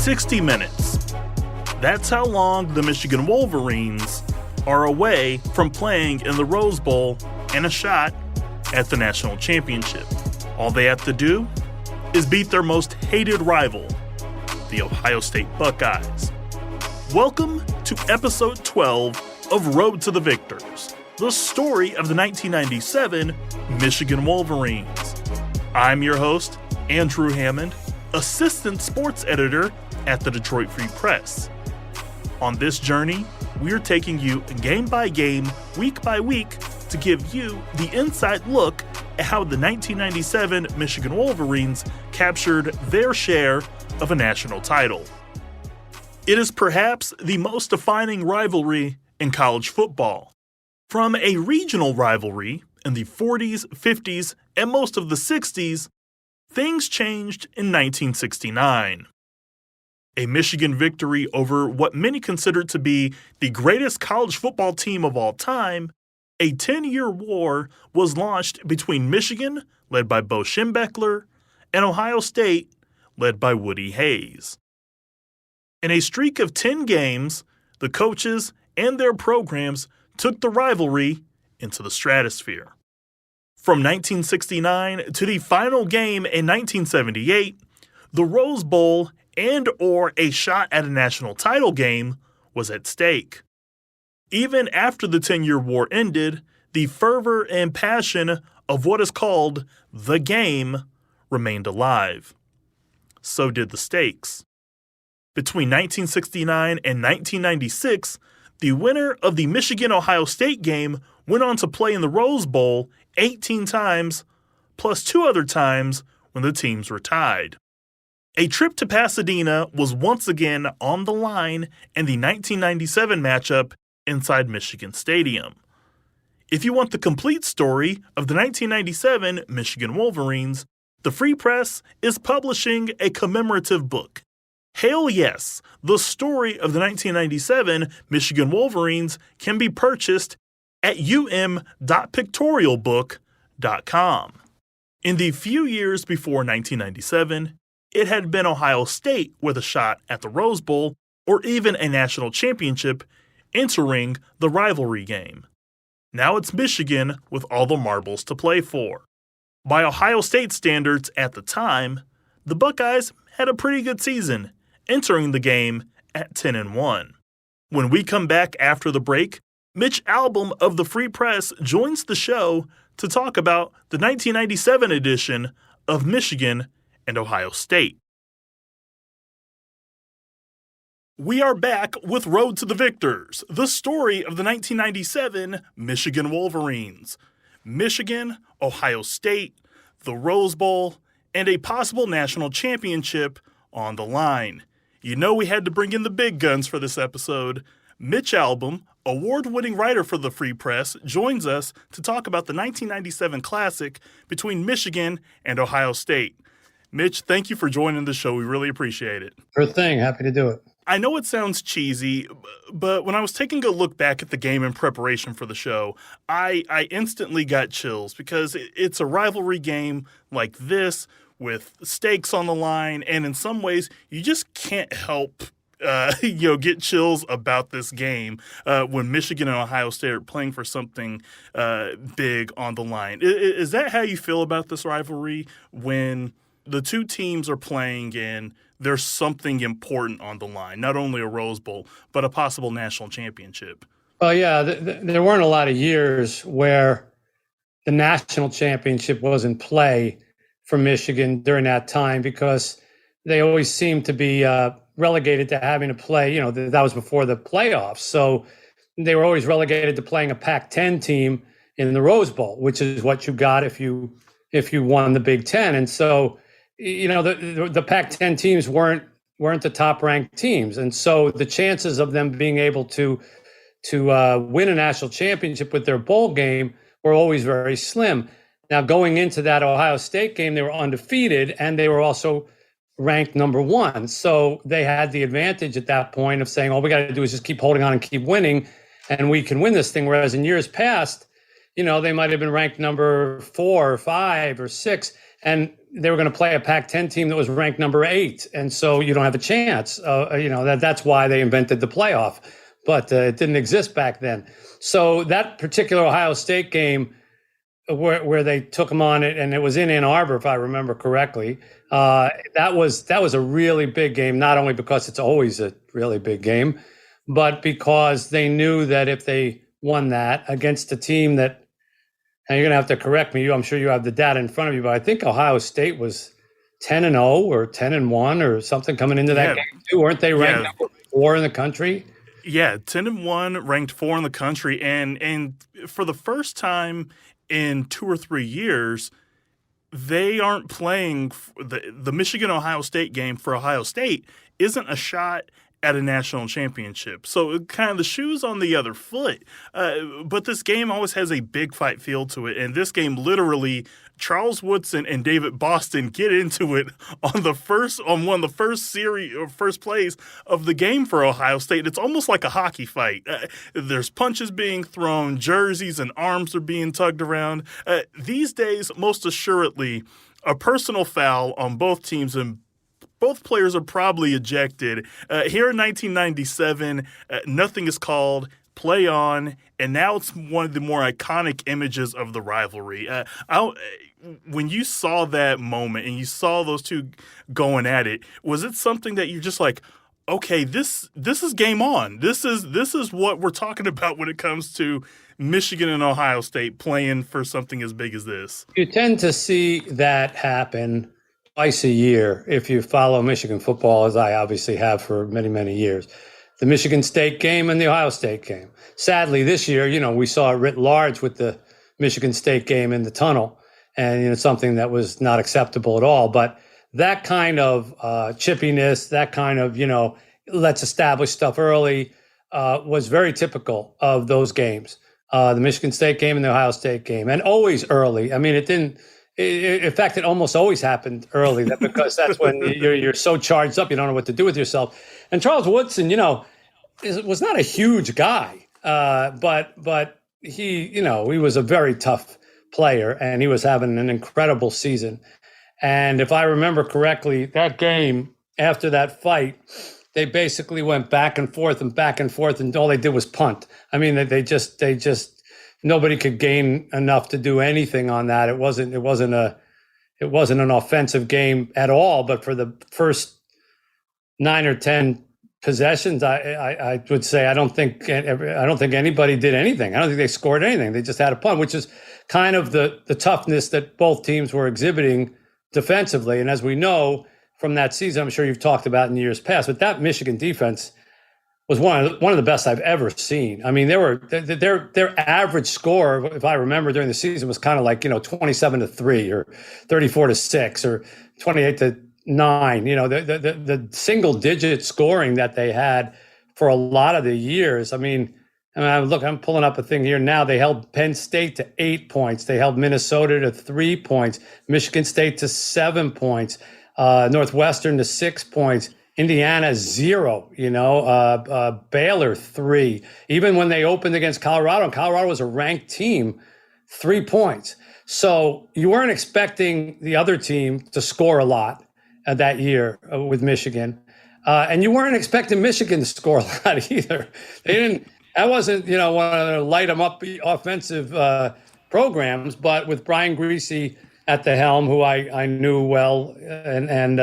60 minutes. That's how long the Michigan Wolverines are away from playing in the Rose Bowl and a shot at the national championship. All they have to do is beat their most hated rival, the Ohio State Buckeyes. Welcome to episode 12 of Road to the Victors, the story of the 1997 Michigan Wolverines. I'm your host, Andrew Hammond, assistant sports editor at the Detroit Free Press. On this journey, we're taking you game by game, week by week, to give you the inside look at how the 1997 Michigan Wolverines captured their share of a national title. It is perhaps the most defining rivalry in college football. From a regional rivalry in the 40s, 50s, and most of the 60s, things changed in 1969. A Michigan victory over what many considered to be the greatest college football team of all time, a 10-year war was launched between Michigan, led by Bo Schembechler, and Ohio State, led by Woody Hayes. In a streak of 10 games, the coaches and their programs took the rivalry into the stratosphere. From 1969 to the final game in 1978, the Rose Bowl and/or a shot at a national title game was at stake. Even after the 10-year war ended, the fervor and passion of what is called the game remained alive. So did the stakes. Between 1969 and 1996, the winner of the Michigan-Ohio State game went on to play in the Rose Bowl 18 times, plus 2 other times when the teams were tied. A trip to Pasadena was once again on the line in the 1997 matchup inside Michigan Stadium. If you want the complete story of the 1997 Michigan Wolverines, the Free Press is publishing a commemorative book. Hail Yes, the story of the 1997 Michigan Wolverines can be purchased at um.pictorialbook.com. In the few years before 1997, it had been Ohio State with a shot at the Rose Bowl or even a national championship entering the rivalry game. Now it's Michigan with all the marbles to play for. By Ohio State standards at the time, the Buckeyes had a pretty good season, entering the game at 10-1. When we come back after the break, Mitch Albom of the Free Press joins the show to talk about the 1997 edition of Michigan and Ohio State. We are back with Road to the Victors, the story of the 1997 Michigan Wolverines. Michigan, Ohio State, the Rose Bowl, and a possible national championship on the line. You know we had to bring in the big guns for this episode. Mitch Albom, award-winning writer for the Free Press, joins us to talk about the 1997 Classic between Michigan and Ohio State. Mitch, thank you for joining the show. We really appreciate it. Sure thing. Happy to do it. I know it sounds cheesy, but when I was taking a look back at the game in preparation for the show, I instantly got chills because it's a rivalry game like this with stakes on the line, and in some ways, you just can't help get chills about this game when Michigan and Ohio State are playing for something big on the line. Is that how you feel about this rivalry when the two teams are playing and there's something important on the line, not only a Rose Bowl, but a possible national championship? Well, yeah, there weren't a lot of years where the national championship was in play for Michigan during that time because they always seemed to be relegated to having to play, that was before the playoffs. So they were always relegated to playing a Pac-10 team in the Rose Bowl, which is what you got if you won the Big Ten. And so, the Pac-10 teams weren't the top ranked teams. And so the chances of them being able to win a national championship with their bowl game were always very slim. Now, going into that Ohio State game, they were undefeated and they were also ranked number 1. So they had the advantage at that point of saying, all we got to do is just keep holding on and keep winning and we can win this thing. Whereas in years past, they might have been ranked number 4 or 5 or 6, and they were going to play a Pac-10 team that was ranked number 8, and so you don't have a chance. That's why they invented the playoff, but it didn't exist back then. So that particular Ohio State game, where they took them on it, and it was in Ann Arbor, if I remember correctly. That was a really big game, not only because it's always a really big game, but because they knew that if they won that against a team that, and you're going to have to correct me, I'm sure you have the data in front of you, but I think Ohio State was 10-0 or 10-1 or something coming into that game too. Weren't they ranked number 4 in the country? Yeah, 10-1, ranked 4 in the country, and for the first time in 2 or 3 years, they aren't playing the Michigan-Ohio State game for Ohio State isn't a shot at a national championship. So kind of the shoe's on the other foot. But this game always has a big fight feel to it. And this game, literally, Charles Woodson and David Boston get into it on one of the first plays of the game for Ohio State. It's almost like a hockey fight. There's punches being thrown, jerseys and arms are being tugged around. These days, most assuredly, a personal foul on both teams, and both players are probably ejected. Here in 1997, nothing is called, play on, and now it's one of the more iconic images of the rivalry. When you saw that moment and you saw those two going at it, was it something that you're just like, okay, this is game on. This is what we're talking about when it comes to Michigan and Ohio State playing for something as big as this? You tend to see that happen twice a year if you follow Michigan football, as I obviously have for many, many years. The Michigan State game and the Ohio State game. Sadly, this year, we saw it writ large with the Michigan State game in the tunnel, and something that was not acceptable at all. But that kind of chippiness, that kind of, let's establish stuff early, was very typical of those games. The Michigan State game and the Ohio State game, and always early. I mean, it didn't. In fact, it almost always happened early, because that's when you're so charged up, you don't know what to do with yourself. And Charles Woodson, was not a huge guy, but he was a very tough player, and he was having an incredible season. And if I remember correctly, that game, after that fight, they basically went back and forth, and all they did was punt. I mean, they just nobody could gain enough to do anything on that. It wasn't an offensive game at all. But for the first 9 or 10 possessions, I would say I don't think anybody did anything. I don't think they scored anything. They just had a punt, which is kind of the toughness that both teams were exhibiting defensively. And as we know from that season, I'm sure you've talked about in years past, but that Michigan defense was one of the best I've ever seen. I mean, their average score, if I remember, during the season was kind of like 27-3 or 34-6 or 28-9. The single digit scoring that they had for a lot of the years. I mean, look, I'm pulling up a thing here now. They held Penn State to 8 points. They held Minnesota to 3 points. Michigan State to 7 points. Northwestern to 6 points. Indiana 0, Baylor 3. Even when they opened against Colorado, and Colorado was a ranked team, 3 points. So you weren't expecting the other team to score a lot that year with Michigan. And you weren't expecting Michigan to score a lot either. They didn't. That wasn't, one of the light them up offensive programs, but with Brian Griese at the helm, who I knew well, and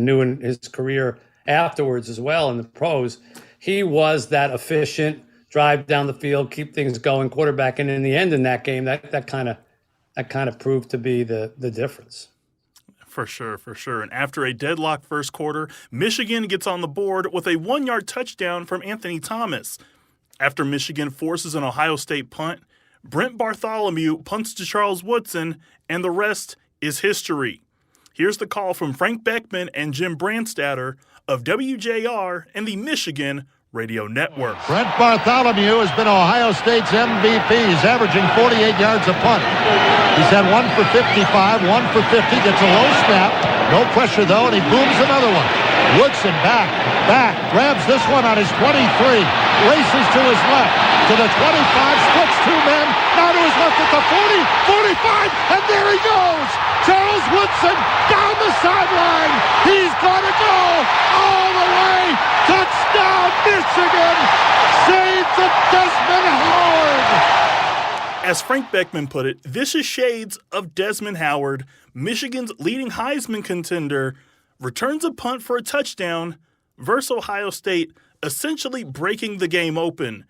knew in his career afterwards as well in the pros, he was that efficient drive down the field, keep things going quarterback, and in the end in that game, that kind of proved to be the difference. For sure. And after a deadlock first quarter, Michigan gets on the board with a 1-yard touchdown from Anthony Thomas. After Michigan forces an Ohio State punt, Brent Bartholomew punts to Charles Woodson, and the rest is history. Here's the call from Frank Beckman and Jim Brandstatter of WJR and the Michigan Radio Network. Brent Bartholomew has been Ohio State's MVP. He's averaging 48 yards a punt. He's had 1 for 55, 1 for 50, gets a low snap. No pressure, though, and he booms another one. Woodson back, grabs this one on his 23, races to his left, to the 25, splits two men, now to his left at the 40, 45, and there he goes! Charles Woodson down the sideline! He's gonna go all the way! Touchdown, Michigan! Shades of Desmond Howard! As Frank Beckman put it, this is shades of Desmond Howard. Michigan's leading Heisman contender returns a punt for a touchdown versus Ohio State, essentially breaking the game open.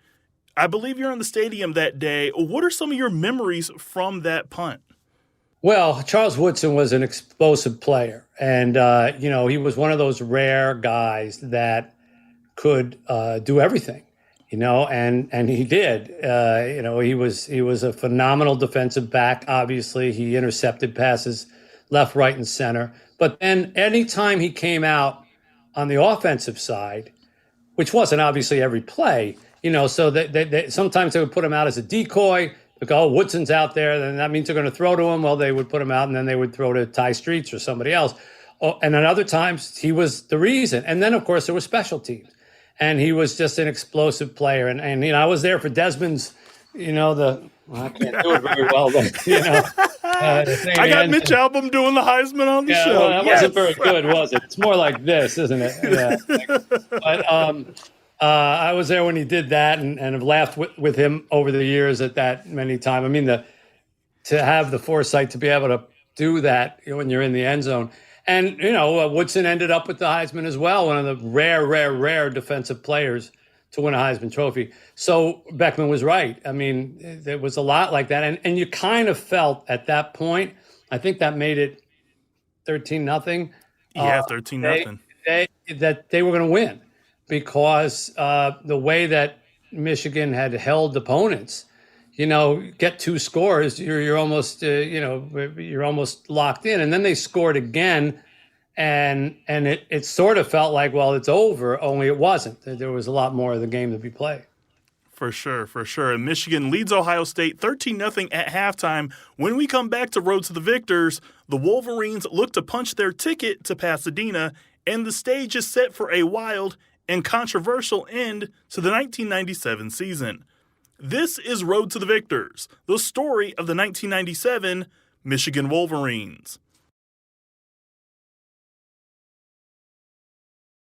I believe you're in the stadium that day. What are some of your memories from that punt? Well, Charles Woodson was an explosive player. And, he was one of those rare guys that could do everything. And he did. He was a phenomenal defensive back. Obviously, he intercepted passes left, right, and center. But then anytime he came out on the offensive side, which wasn't obviously every play, so that sometimes they would put him out as a decoy. Like, oh, Woodson's out there, then that means they're going to throw to him. Well, they would put him out, and then they would throw to Ty Streets or somebody else. Oh, and then other times he was the reason. And then, of course, there were special teams. And he was just an explosive player. And I was there for Desmond's, I can't do it very well, but, I got Mitch Albom doing the Heisman on the show. Well, that wasn't very good, was it? It's more like this, isn't it? Yeah. But I was there when he did that and have laughed with him over the years at that many times. I mean, to have the foresight to be able to do that when you're in the end zone. And, Woodson ended up with the Heisman as well, one of the rare defensive players to win a Heisman Trophy. So Beckman was right. I mean, there was a lot like that. And you kind of felt at that point, I think that made it 13-0. Yeah, 13-0. That they were going to win because the way that Michigan had held opponents, get two scores, you're almost you're almost locked in, and then they scored again, and it sort of felt like, well, it's over. Only it wasn't. There was a lot more of the game to be played. For sure. And Michigan leads Ohio State 13-0 at halftime. When we come back to Road to the Victors, the Wolverines look to punch their ticket to Pasadena, and the stage is set for a wild and controversial end to the 1997 season. This is Road to the Victors, the story of the 1997 Michigan Wolverines.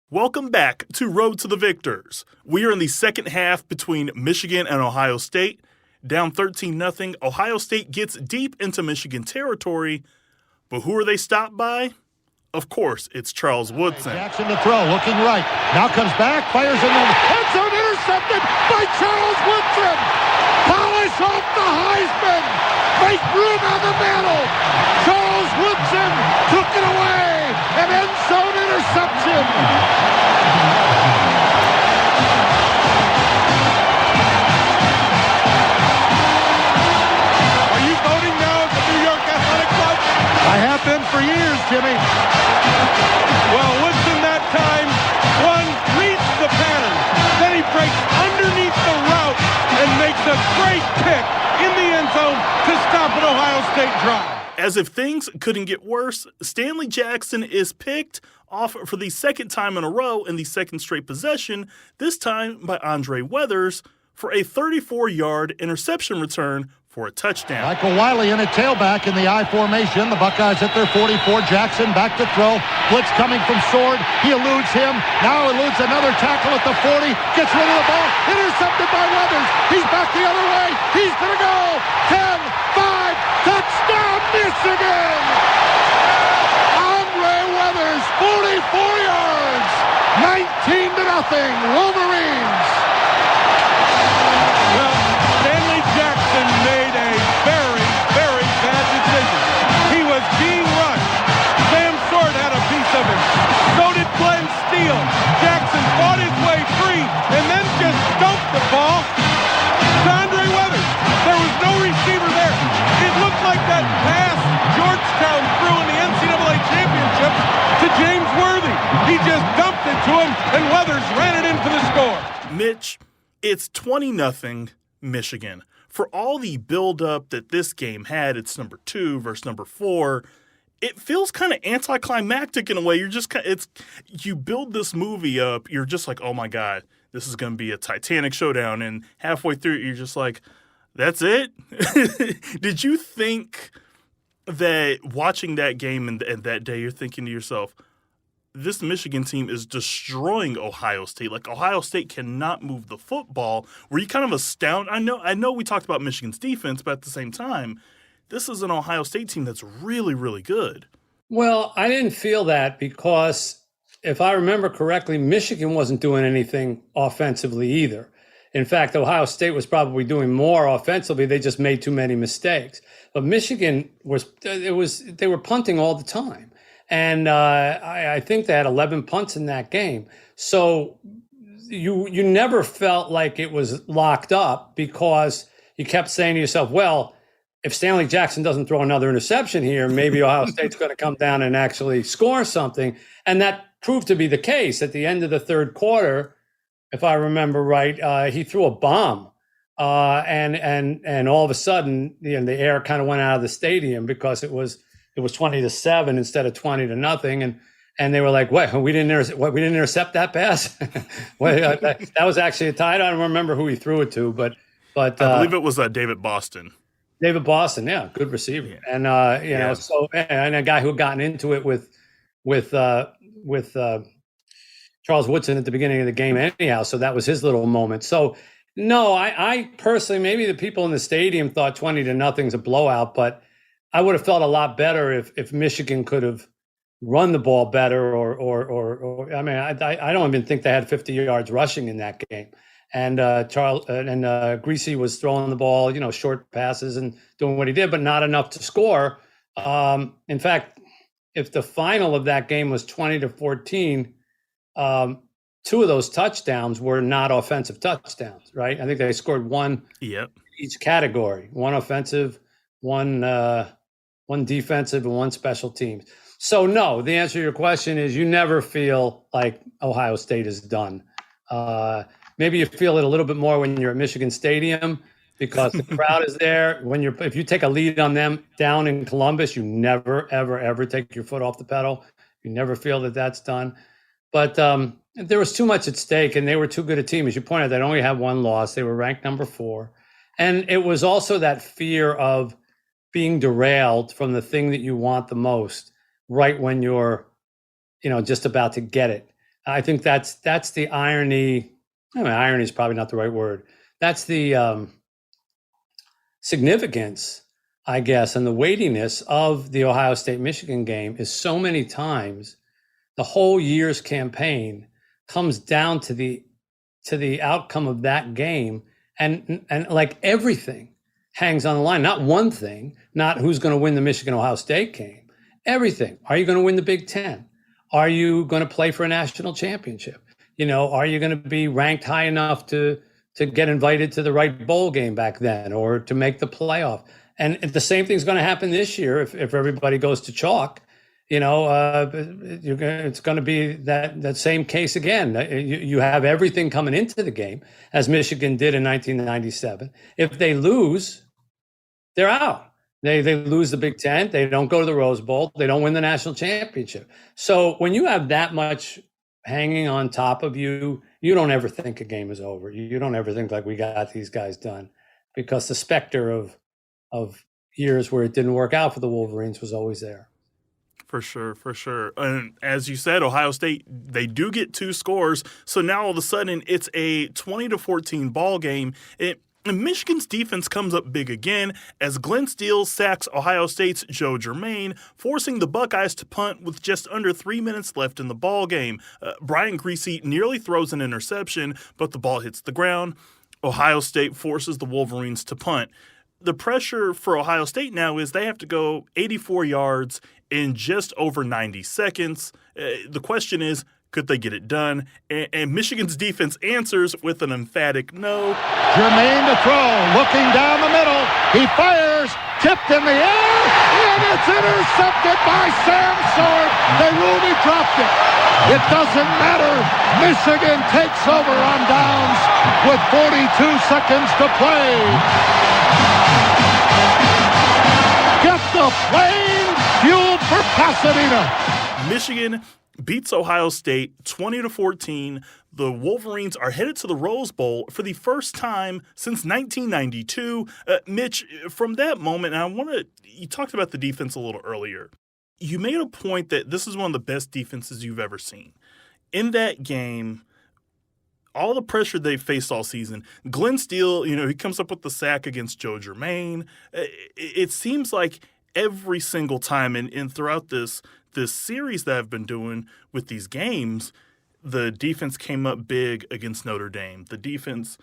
Welcome back to Road to the Victors. We are in the second half between Michigan and Ohio State. Down 13-0, Ohio State gets deep into Michigan territory, but who are they stopped by? Of course, it's Charles Woodson. Jackson to throw, looking right. Now comes back, fires in the end zone, intercepted by Charles Woodson. Polish off the Heisman. Make room on the middle. Charles Woodson took it away. An end zone interception. Are you voting now at the New York Athletic Club? I have been for years, Jimmy. Well, Woodson that time, one, reads the pattern. Then he breaks underneath the route and makes a great pick in the end zone to stop an Ohio State drive. As if things couldn't get worse, Stanley Jackson is picked off for the second time in a row in the second straight possession, this time by Andre Weathers, for a 34-yard interception return for a touchdown. Michael Wiley in a tailback in the I formation. The Buckeyes at their 44. Jackson back to throw. Blitz coming from Sword. He eludes him. Now eludes another tackle at the 40. Gets rid of the ball. Intercepted by Weathers. He's back the other way. He's going to go. 10, 5, touchdown Michigan! Andre Weathers, 44 yards. 19-0 Wolverines. Well, Stanley Jackson made a very, very bad decision. He was being rushed. Sam Sword had a piece of him. So did Glenn Steele. Jackson fought his way free and then just dumped the ball to Andre Weathers. There was no receiver there. It looked like that pass Georgetown threw in the NCAA championship to James Worthy. He just dumped it to him, and Weathers ran it in for the score. Mitch, it's 20-0 Michigan. For all the buildup that this game had, it's number 2 versus number 4. it feels kind of anticlimactic in a way. You're just you build this movie up. You're just like, oh my God, this is going to be a Titanic showdown. And halfway through, you're just like, that's it? Did you think that watching that game and that day, you're thinking to yourself, this Michigan team is destroying Ohio State. Like, Ohio State cannot move the football. Were you kind of astounded? I know we talked about Michigan's defense, but at the same time, this is an Ohio State team that's really, really good. Well, I didn't feel that because if I remember correctly, Michigan wasn't doing anything offensively either. In fact, Ohio State was probably doing more offensively. They just made too many mistakes. But Michigan they were punting all the time. And I think they had 11 punts in that game. So you never felt like it was locked up because you kept saying to yourself, well, if Stanley Jackson doesn't throw another interception here, maybe Ohio State's going to come down and actually score something. And that proved to be the case. At the end of the third quarter, if I remember right, he threw a bomb. And all of a sudden, the air kind of went out of the stadium because it was 20-7 instead of 20-0. And they were like, "What? We didn't intercept that pass." That was actually a tie. I don't remember who he threw it to, but I believe it was David Boston. David Boston, yeah, good receiver, yeah. And know, so and a guy who had gotten into it with Charles Woodson at the beginning of the game, anyhow. So that was his little moment. So no, I personally, maybe the people in the stadium thought 20-0's a blowout, but I would have felt a lot better if Michigan could have run the ball better, or I mean, I don't even think they had 50 yards rushing in that game. And Greasy was throwing the ball, short passes and doing what he did, but not enough to score. In fact, if the final of that game was 20-14, two of those touchdowns were not offensive touchdowns, right? I think they scored one each category, one offensive, one defensive, and one special teams. So no, the answer to your question is you never feel like Ohio State is done. Maybe you feel it a little bit more when you're at Michigan Stadium because the crowd is there. If you take a lead on them down in Columbus, you never, ever, ever take your foot off the pedal. You never feel that that's done. But there was too much at stake, and they were too good a team. As you pointed out, they only had one loss. They were ranked number 4. And it was also that fear of being derailed from the thing that you want the most right when you're, just about to get it. I think that's the irony. I mean, irony is probably not the right word. That's the significance, I guess, and the weightiness of the Ohio State-Michigan game is so many times the whole year's campaign comes down to the outcome of that game, and like everything hangs on the line. Not one thing, not who's going to win the Michigan-Ohio State game. Everything. Are you going to win the Big Ten? Are you going to play for a national championship? Are you going to be ranked high enough to get invited to the right bowl game back then or to make the playoff? And the same thing's going to happen this year if everybody goes to chalk. It's going to be that same case again. You have everything coming into the game, as Michigan did in 1997. If they lose, they're out. They lose the Big Ten. They don't go to the Rose Bowl. They don't win the national championship. So when you have that much hanging on top of you, you don't ever think a game is over. You don't ever think like we got these guys done, because the specter of years where it didn't work out for the Wolverines was always there. For sure. And as you said, Ohio State, they do get 2 scores. So now all of a sudden it's a 20-14 ball game. And Michigan's defense comes up big again as Glenn Steele sacks Ohio State's Joe Germain, forcing the Buckeyes to punt with just under 3 minutes left in the ball game. Brian Greasy nearly throws an interception, but the ball hits the ground. Ohio State forces the Wolverines to punt. The pressure for Ohio State now is they have to go 84 yards in just over 90 seconds. The question is, could they get it done? And Michigan's defense answers with an emphatic no. Germain to throw, looking down the middle. He fires, tipped in the air, and it's intercepted by Sam Sword. They ruled he dropped it. It doesn't matter. Michigan takes over on downs with 42 seconds to play. Get the plane fueled for Pasadena. Michigan beats Ohio State 20-14. The Wolverines are headed to the Rose Bowl for the first time since 1992. Mitch, from that moment, and you talked about the defense a little earlier. You made a point that this is one of the best defenses you've ever seen. In that game, all the pressure they faced all season, Glenn Steele, he comes up with the sack against Joe Germain. It seems like every single time, and throughout this series that I've been doing with these games, the defense came up big against Notre Dame. The defense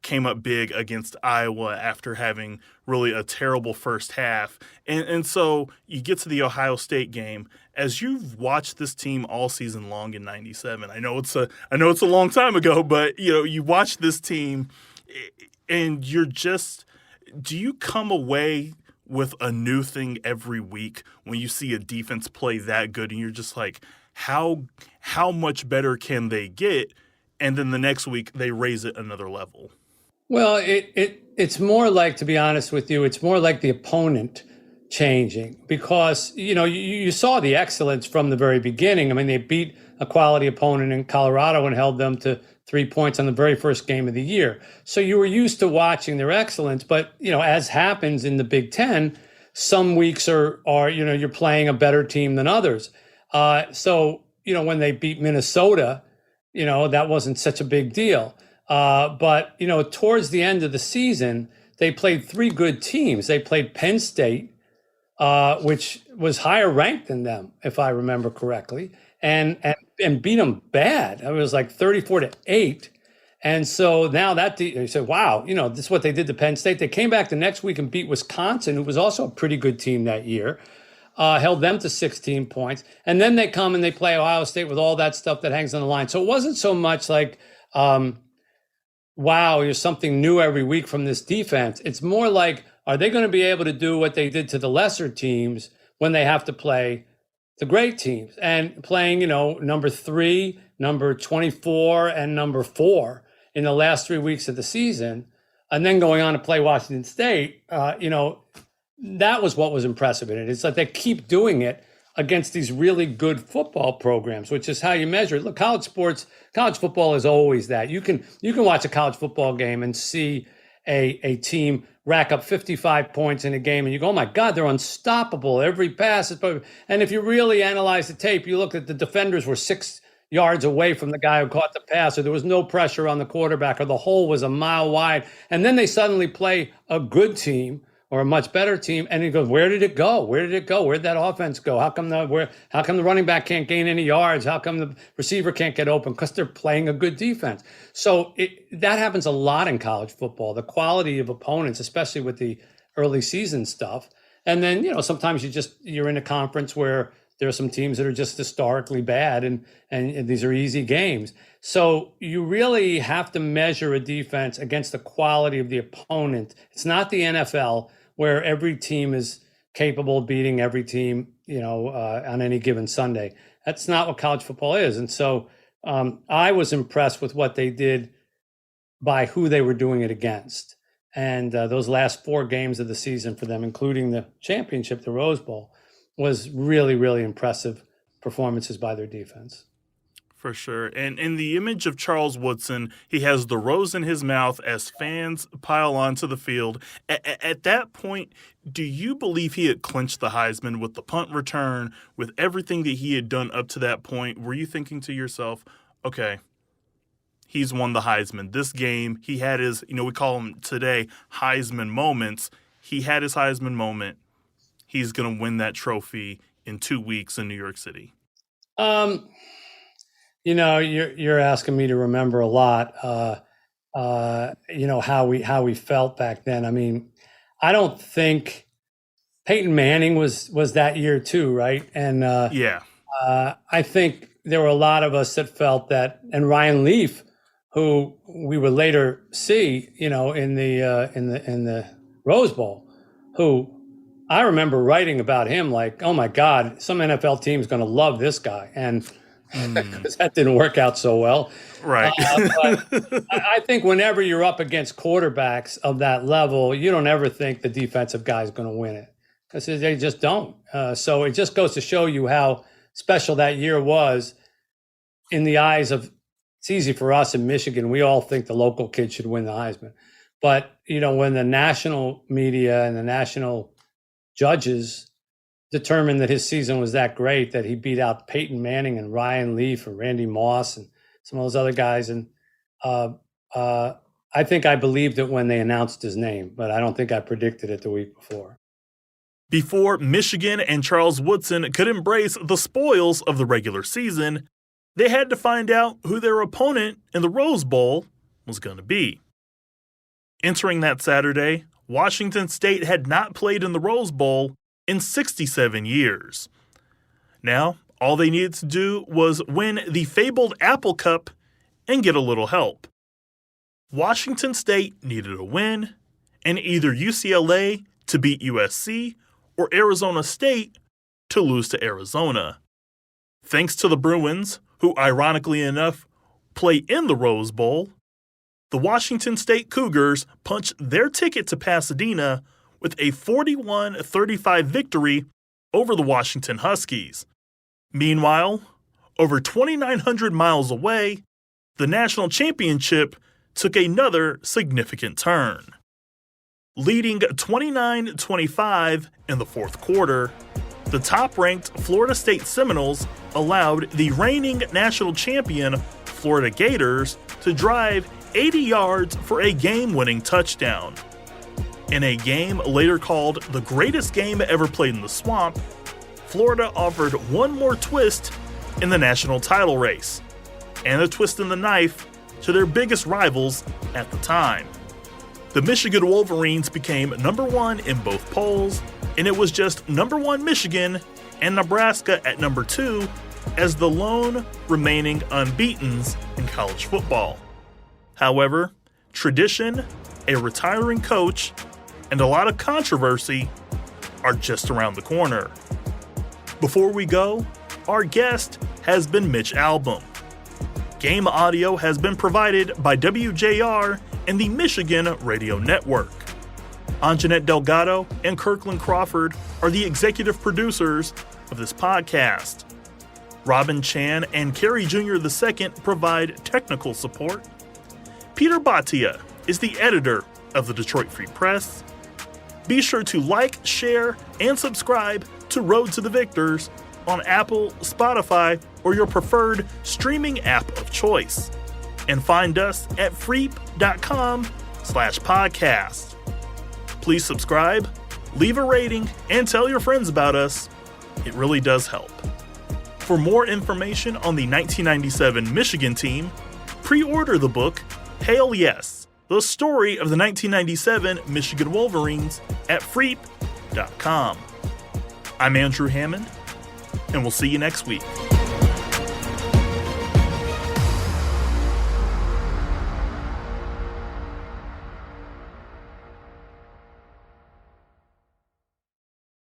came up big against Iowa after having really a terrible first half. And so you get to the Ohio State game. As you've watched this team all season long in 97, I know it's a long time ago, but you watch this team and do you come away with a new thing every week when you see a defense play that good and you're just like, how much better can they get? And then the next week they raise it another level. Well, it's more like, to be honest with you, it's more like the opponent changing, because you saw the excellence from the very beginning. I mean, they beat a quality opponent in Colorado and held them to 3 points on the very first game of the year. So you were used to watching their excellence, but as happens in the Big Ten, some weeks are you're playing a better team than others. So when they beat Minnesota, that wasn't such a big deal. But towards the end of the season, they played three good teams. They played Penn State, which was higher ranked than them, if I remember correctly, and beat them bad. It was like 34-8. And so now you said, wow, this is what they did to Penn State. They came back the next week and beat Wisconsin, who was also a pretty good team that year, held them to 16 points. And then they come and they play Ohio State with all that stuff that hangs on the line. So it wasn't so much like, wow, there's something new every week from this defense. It's more like, are they going to be able to do what they did to the lesser teams when they have to play the great teams? And playing, number 3, number 24, and number 4 in the last 3 weeks of the season, and then going on to play Washington State, that was what was impressive in it. It's like they keep doing it against these really good football programs, which is how you measure it. Look, college football is always that. You can watch a college football game and see a team rack up 55 points in a game, and you go, oh my God, they're unstoppable. Every pass is perfect. And if you really analyze the tape, you look at the defenders were 6 yards away from the guy who caught the pass, or there was no pressure on the quarterback, or the hole was a mile wide. And then they suddenly play a good team or a much better team, and he goes, where did it go? Where did it go? Where'd that offense go? How come the running back can't gain any yards? How come the receiver can't get open? Because they're playing a good defense. So that happens a lot in college football, the quality of opponents, especially with the early season stuff. And then, sometimes you're in a conference where there are some teams that are just historically bad, and these are easy games. So you really have to measure a defense against the quality of the opponent. It's not the NFL where every team is capable of beating every team, on any given Sunday. That's not what college football is. And so I was impressed with what they did by who they were doing it against. And those last 4 games of the season for them, including the championship, the Rose Bowl, was really, really impressive performances by their defense. For sure. And in the image of Charles Woodson, he has the rose in his mouth as fans pile onto the field. At that point, do you believe he had clinched the Heisman with the punt return, with everything that he had done up to that point? Were you thinking to yourself, okay, he's won the Heisman. This game, he had his, we call them today Heisman moments. He had his Heisman moment. He's going to win that trophy in 2 weeks in New York City. You're asking me to remember a lot, how we felt back then. I mean, I don't think Peyton Manning was that year too, right? And I think there were a lot of us that felt that, and Ryan Leaf, who we would later see, in the Rose Bowl, who I remember writing about him like, oh my God, some NFL team is going to love this guy, and that didn't work out so well. Right. But I think whenever you're up against quarterbacks of that level, you don't ever think the defensive guy is going to win it. Because they just don't. So it just goes to show you how special that year was in the eyes of, it's easy for us in Michigan. We all think the local kid should win the Heisman. But, when the national media and the national judges determined that his season was that great, that he beat out Peyton Manning and Ryan Leaf and Randy Moss and some of those other guys. And I think I believed it when they announced his name, but I don't think I predicted it the week before. Before Michigan and Charles Woodson could embrace the spoils of the regular season, they had to find out who their opponent in the Rose Bowl was going to be. Entering that Saturday, Washington State had not played in the Rose Bowl in 67 years. Now, all they needed to do was win the fabled Apple Cup and get a little help. Washington State needed a win, and either UCLA to beat USC or Arizona State to lose to Arizona. Thanks to the Bruins, who ironically enough play in the Rose Bowl, the Washington State Cougars punched their ticket to Pasadena with a 41-35 victory over the Washington Huskies. Meanwhile, over 2,900 miles away, the national championship took another significant turn. Leading 29-25 in the fourth quarter, the top-ranked Florida State Seminoles allowed the reigning national champion Florida Gators to drive 80 yards for a game-winning touchdown. In a game later called the greatest game ever played in the Swamp, Florida offered one more twist in the national title race, and a twist in the knife to their biggest rivals at the time. The Michigan Wolverines became number one in both polls, and it was just number one Michigan and Nebraska at number two as the lone remaining unbeatens in college football. However, tradition, a retiring coach, and a lot of controversy are just around the corner. Before we go, our guest has been Mitch Albom. Game audio has been provided by WJR and the Michigan Radio Network. Anjanette Delgado and Kirkland Crawford are the executive producers of this podcast. Robin Chan and Kerry Jr. II provide technical support. Peter Bhatia is the editor of the Detroit Free Press. Be sure to like, share, and subscribe to Road to the Victors on Apple, Spotify, or your preferred streaming app of choice. And find us at freep.com/podcast. Please subscribe, leave a rating, and tell your friends about us. It really does help. For more information on the 1997 Michigan team, pre-order the book Hail Yes, the story of the 1997 Michigan Wolverines at freep.com. I'm Andrew Hammond, and we'll see you next week.